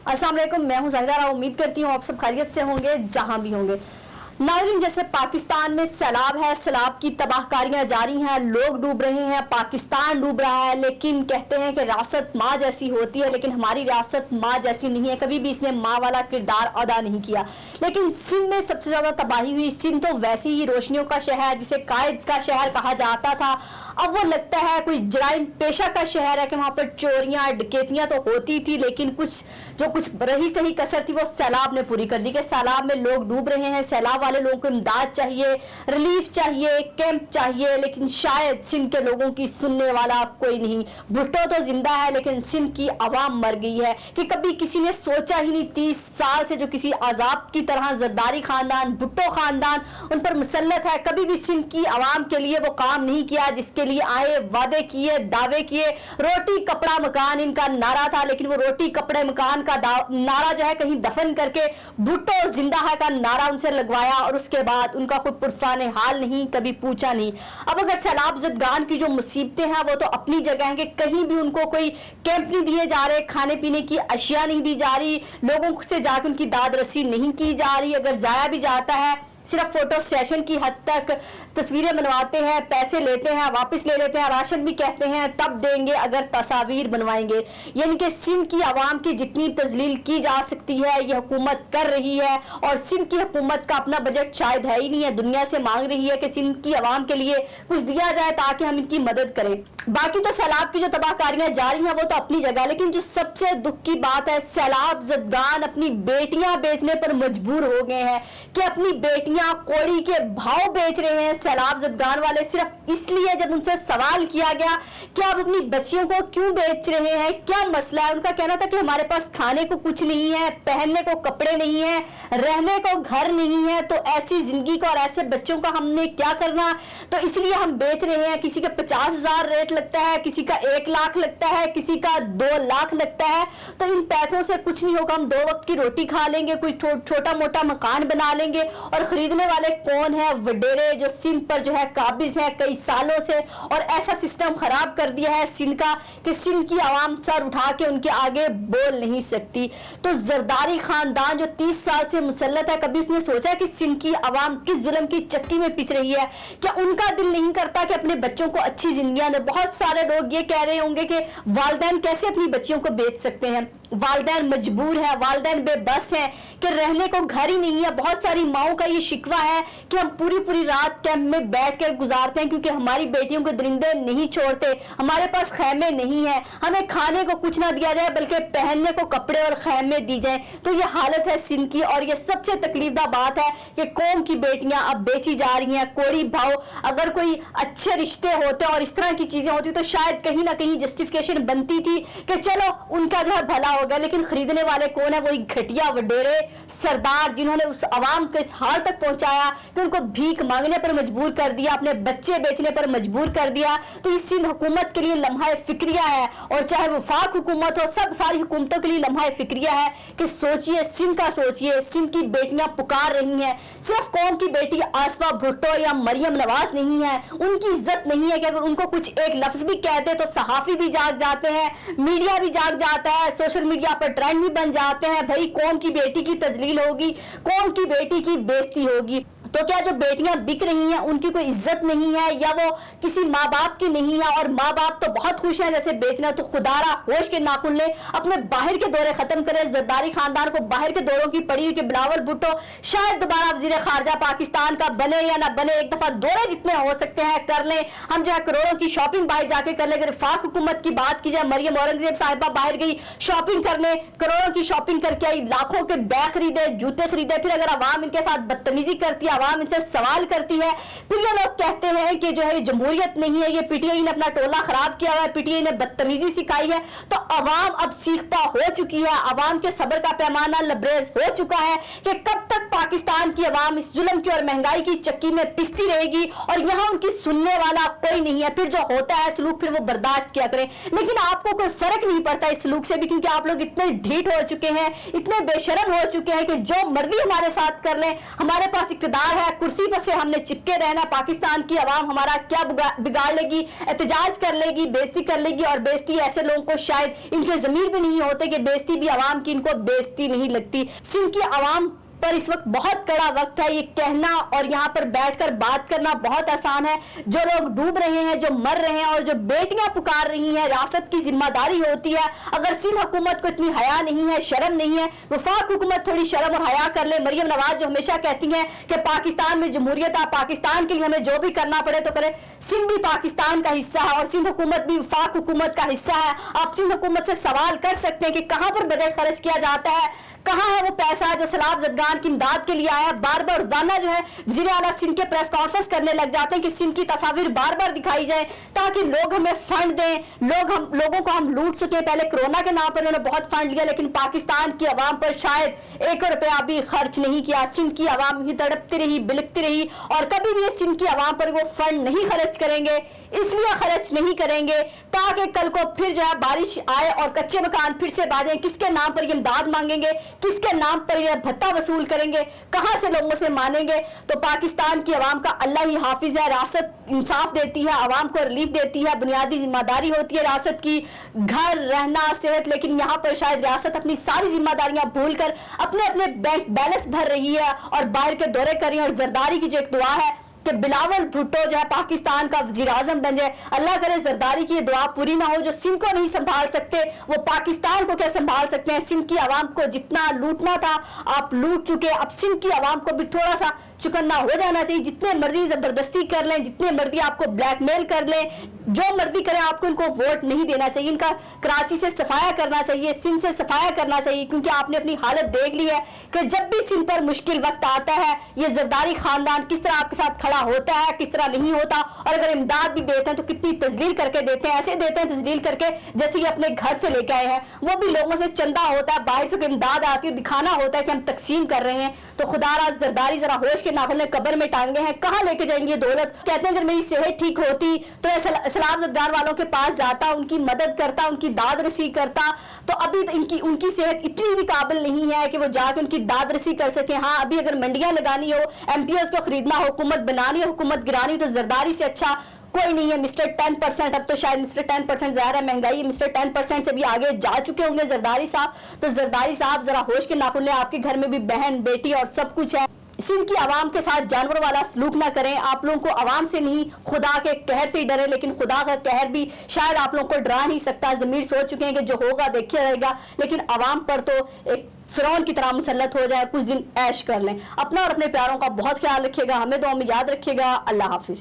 अस्सलाम वालेकुम, मैं हूं ज़ाहिदा राव। उम्मीद करती हूं आप सब खैरियत से होंगे जहां भी होंगे। नाज़रीन, जैसे पाकिस्तान में सैलाब है, सैलाब की तबाहकारियां जारी हैं, लोग डूब रहे हैं, पाकिस्तान डूब रहा है, लेकिन कहते हैं कि रियासत माँ जैसी होती है, लेकिन हमारी रियासत माँ जैसी नहीं है। कभी भी इसने माँ वाला किरदार अदा नहीं किया। लेकिन सिंध में सबसे ज़्यादा तबाही हुई। सिंध तो वैसे ही रोशनियों का शहर, जिसे कायद का शहर कहा जाता था, अब वो लगता है कोई जराइम पेशा का शहर है कि वहाँ पर चोरियाँ डकैतियाँ तो होती थी, लेकिन कुछ रही सही कसर थी वो सैलाब ने पूरी कर दी। कि सैलाब में लोग डूब रहे हैं, सैलाब वाले लोगों को इमदाद चाहिए, रिलीफ चाहिए, कैंप चाहिए, लेकिन शायद सिंध के लोगों की सुनने वाला कोई नहीं। भुट्टो तो जिंदा है, लेकिन सिंध की आवाम मर गई है। कि कभी किसी ने सोचा ही नहीं 30 साल से जो किसी अजाब की तरह जरदारी खानदान, भुट्टो खानदान उन पर मुसल्लत है, कभी भी सिंध की आवाम के लिए वो काम नहीं किया जिसके लिए आए, वादे किए, दावे किए। रोटी कपड़ा मकान इनका नारा था, लेकिन वो रोटी कपड़े मकान का नारा जो है कहीं दफन करके भुट्टो जिंदा है का नारा उनसे लगवाया, और उसके बाद उनका कोई पुरफाने हाल नहीं, कभी पूछा नहीं। अब अगर सैलाब ज़दगान की जो मुसीबतें हैं वो तो अपनी जगह हैं कि कहीं भी उनको कोई कैंप नहीं दिए जा रहे, खाने पीने की अशिया नहीं दी जा रही, लोगों से जाकर उनकी दाद रसी नहीं की जा रही। अगर जाया भी जाता है सिर्फ फोटो सेशन की हद तक, तस्वीरें बनवाते हैं, पैसे लेते हैं, वापस ले लेते हैं, राशन भी कहते हैं तब देंगे अगर तस्वीर बनवाएंगे। यानी कि सिंध की आवाम की जितनी तजलील की जा सकती है ये हुकूमत कर रही है, और सिंध की हुकूमत का अपना बजट शायद है ही नहीं है, दुनिया से मांग रही है कि सिंध की आवाम के लिए कुछ दिया जाए ताकि हम इनकी मदद करें। बाकी तो सैलाब की जो तबाहकारियां जारी हैं वो तो अपनी जगह, लेकिन जो सबसे दुख की बात है, सैलाब ज़दगान अपनी बेटियां बेचने पर मजबूर हो गए हैं कि अपनी बेटियां कोड़ी के भाव बेच रहे हैं सैलाब ज़दगान वाले, सिर्फ इसलिए जब उनसे सवाल किया गया कि आप अपनी बच्चियों को क्यों बेच रहे हैं, क्या मसला है, उनका कहना था कि हमारे पास खाने को कुछ नहीं है, पहनने को कपड़े नहीं है, रहने को घर नहीं है, तो ऐसी जिंदगी को और ऐसे बच्चों का हमने क्या करना, तो इसलिए हम बेच रहे हैं। किसी का 50,000 रेट लगता है, किसी का 1 लाख लगता है, किसी का 2 लाख लगता है, तो इन पैसों से कुछ नहीं होगा। हम 2 वक्त की रोटी खा लेंगे, कोई छोटा मोटा मकान बना लेंगे, और खरीदने वाले कौन है? वडेरे जो सिंध पर जो है काबिज है कई सालों से, और ऐसा सिस्टम खराब कर दिया है सिंध का कि सिंध की आवाम सर उठा के उनके आगे बोल नहीं सकती। तो जरदारी खानदान जो 30 साल से मुसल्लत है, कभी उसने सोचा कि सिंध की आवाम किस जुल्म की चक्की में पिस रही है? क्या उनका दिल नहीं करता कि अपने बच्चों को अच्छी जिंदगियां दे? बहुत सारे लोग ये कह रहे होंगे कि वालिदैन कैसे अपनी बच्चियों को बेच सकते हैं, वालिदैन मजबूर है, वालिदैन बेबस है कि रहने को घर ही नहीं है। बहुत सारी माओं का ये शिकवा है कि हम पूरी रात कैंप में बैठ कर गुजारते हैं क्योंकि हमारी बेटियों को दरिंदे नहीं छोड़ते, हमारे पास खैमे नहीं है, हमें खाने को कुछ ना दिया जाए बल्कि पहनने को कपड़े और खैमे दी जाए। तो ये हालत है सिंध की, और ये सबसे तकलीफदा बात है कि कौम की बेटियां अब बेची जा रही हैं कोड़ी भाव। अगर कोई अच्छे रिश्ते होते और इस तरह की चीजें होती तो शायद कहीं ना कहीं जस्टिफिकेशन बनती थी कि चलो उनका जो है भला होगा, लेकिन खरीदने वाले कौन है? वही घटिया वडेरे सरदार जिन्होंने उस आवाम को इस हाल तक पहुंचाया कि उनको भीख मांगने पर मजबूर कर दिया, अपने बच्चे बेचने पर मजबूर कर दिया। तो ये सिंध हुकूमत के लिए लम्हा फिक्रिया है, और चाहे वफाक हुकूमत हो, सब सारी हुकूमतों के लिए लम्हा फिक्रिया है कि सोचिए, सिंध का सोचिए। सिंध की बेटियां पुकार रही हैं, सिर्फ कौम की बेटी आसफा भुट्टो या मरियम नवाज नहीं है, उनकी इज्जत नहीं है कि अगर उनको कुछ एक लफ्ज भी कहते तो सहाफी भी जाग जाते हैं, मीडिया भी जाग जाता है, सोशल मीडिया पर ट्रेंड भी बन जाते हैं। भाई कौम की बेटी की तजलील होगी, कौम की बेटी की बेइज्जती होगी। तो क्या जो बेटियां बिक रही हैं उनकी कोई इज्जत नहीं है, या वो किसी माँ बाप की नहीं है? और माँ बाप तो बहुत खुश हैं जैसे बेचना, तो खुदारा होश के नाखुन ले, अपने बाहर के दौरे खत्म करे। जरदारी खानदान को बाहर के दौरों की पड़ी हुई कि बिलावल भुट्टो शायद दोबारा वजीर खारजा पाकिस्तान का बने या ना बने, एक दफा दौरे जितने हो सकते हैं कर लें। हम जो है करोड़ों की शॉपिंग बाहर जाके कर लें। अगर वफाक हुकूमत की बात की जाए, मरियम औरंगजेब साहिबा बाहर गई शॉपिंग करने, करोड़ों की शॉपिंग करके आई, लाखों के बैग खरीदे, जूते खरीदे, फिर अगर आवाम इनके साथ बदतमीजी करती है, आवाम इनसे सवाल करती है, फिर ये लोग कहते हैं कि जो है जमहूरियत नहीं है, ये पीटीआई ने अपना टोला खराब किया हुआ है, पीटीआई ने बदतमीजी सिखाई है। तो अवाम अब सीखता हो चुकी है, अवाम के सब्र का पैमाना लबरेज हो चुका है कि कब तक पाकिस्तान की अवाम इस जुल्म की और महंगाई की चक्की में पिसती रहेगी, और यहाँ उनकी सुनने वाला कोई नहीं है। फिर जो होता है सलूक फिर वो बर्दाश्त किया करें, लेकिन आपको कोई फर्क नहीं पड़ता इस सलूक से भी, क्योंकि आप लोग इतने ढीठ हो चुके हैं, इतने बेशरम हो चुके हैं कि जो मर्जी हमारे साथ कर लें, हमारे पास इख्तिदार तैयार है, कुर्सी पर से हमने चिपके रहना, पाकिस्तान की आवाम हमारा क्या बिगाड़ लेगी, एहतजाज कर लेगी, बेइज्जती कर लेगी। और बेइज्जती ऐसे लोगों को शायद इनके ज़मीर भी नहीं होते कि बेइज्जती भी आवाम की इनको बेइज्जती नहीं लगती। सिंध की आवाम पर इस वक्त बहुत कड़ा वक्त है, ये कहना और यहाँ पर बैठकर बात करना बहुत आसान है। जो लोग डूब रहे हैं, जो मर रहे हैं और जो बेटियां पुकार रही हैं, रियासत की जिम्मेदारी होती है। अगर सिंध हुकूमत को इतनी हया नहीं है, शर्म नहीं है, वफाक हुकूमत थोड़ी शर्म और हया कर ले। मरियम नवाज जो हमेशा कहती हैं कि पाकिस्तान में जमहूरियत है, पाकिस्तान के लिए हमें जो भी करना पड़े तो करे। सिंध भी पाकिस्तान का हिस्सा है और सिंध हुकूमत भी वफाक हुकूमत का हिस्सा है। आप सिंध हुकूमत से सवाल कर सकते हैं कि कहां पर बजट खर्च किया जाता है, कहां है वो पैसा जो सैलाब ज़दगान की इमदाद के लिए आया। बार बार रोजाना जो है वज़ीर आला सिंध के प्रेस कॉन्फ्रेंस करने लग जाते हैं कि सिंध की तस्वीर बार बार दिखाई जाए ताकि लोग हमें फंड दें, लोगों को हम लूट सके। पहले कोरोना के नाम पर उन्होंने बहुत फंड लिया, लेकिन पाकिस्तान की आवाम पर शायद 1 रुपया भी खर्च नहीं किया। सिंध की आवाम ही तड़पती रही, बिलकती रही और कभी भी सिंध की आवाम पर वो फंड नहीं खर्च करेंगे। इसलिए खर्च नहीं करेंगे ताकि कल को फिर जो है बारिश आए और कच्चे मकान फिर से बांधे। किसके नाम पर ये इमदाद मांगेंगे, किसके नाम पर ये भत्ता वसूल करेंगे, कहां से लोगों से मानेंगे। तो पाकिस्तान की आवाम का अल्लाह ही हाफिज है। रियासत इंसाफ देती है, आवाम को रिलीफ देती है, बुनियादी जिम्मेदारी होती है रियासत की, घर, रहना, सेहत। लेकिन यहाँ पर शायद रियासत अपनी सारी जिम्मेदारियां भूल कर अपने अपने बैंक बैलेंस भर रही है और बाहर के दौरे कर रही है। और जरदारी की जो एक दुआ है कि बिलावल भुट्टो जो है पाकिस्तान का वज़ीर आज़म बन जाए, अल्लाह करे जरदारी की दुआ पूरी ना हो। जो सिंध को नहीं संभाल सकते वो पाकिस्तान को क्या संभाल सकते हैं। सिंध की आवाम को जितना लूटना था आप लूट चुके। अब सिंध की आवाम को भी थोड़ा सा चुकन्ना हो जाना चाहिए। जितने मर्जी जबरदस्ती कर लें, जितने मर्जी आपको ब्लैकमेल कर लें, जो मर्जी करें, आपको इनको वोट नहीं देना चाहिए। इनका कराची से सफाया करना चाहिए, सिंध से सफाया करना चाहिए, क्योंकि आपने अपनी हालत देख ली है कि जब भी सिंध पर मुश्किल वक्त आता है ये जरदारी खानदान किस तरह आपके साथ खड़ा होता है, किस तरह नहीं होता। और अगर इमदाद भी देते हैं तो कितनी तजलील करके देते हैं, ऐसे देते हैं तजलील करके जैसे ये अपने घर से लेके आए हैं। वो भी लोगों से चंदा होता है, बाहर से इमदाद आती है, दिखाना होता है कि हम तकसीम कर रहे हैं। तो खुदारा जरदारी जरा होश के नाखून कब्र में टांगे हैं, कहां लेके जाएंगे दौलत। कहते हैं अगर मेरी सेहत ठीक होती तो सैलाब ज़दगान वालों के पास जाता, उनकी मदद करता, उनकी दाद रसी करता। तो अभी उनकी सेहत इतनी भी काबिल नहीं है कि वो जाके उनकी दाद रसी कर सके। हाँ, अभी अगर मंडियां लगानी हो, एमपीओ को खरीदना हो, हुकूमत बनानी हो, हुकूमत गिरानी, तो जरदारी से अच्छा कोई नहीं है। मिस्टर 10%, अब तो शायद मिस्टर 10% ज़्यादा महंगाई, मिस्टर 10% से भी आगे जा चुके होंगे जरदारी साहब। तो जरदारी साहब जरा होश के नाखून लें, आपके घर में भी बहन बेटी और सब कुछ है। सिंध की आवाम के साथ जानवर वाला सलूक ना करें। आप लोगों को आवाम से नहीं खुदा के कहर से ही डरे, लेकिन खुदा का कहर भी शायद आप लोगों को डरा नहीं सकता। ज़मीर सोच चुके हैं कि जो होगा देखिए रहेगा, लेकिन आवाम पर तो एक फिरौन की तरह मुसल्लत हो जाए, कुछ दिन ऐश कर लें। अपना और अपने प्यारों का बहुत ख्याल रखिएगा, हमें दुआ में याद रखिएगा। अल्लाह हाफिज।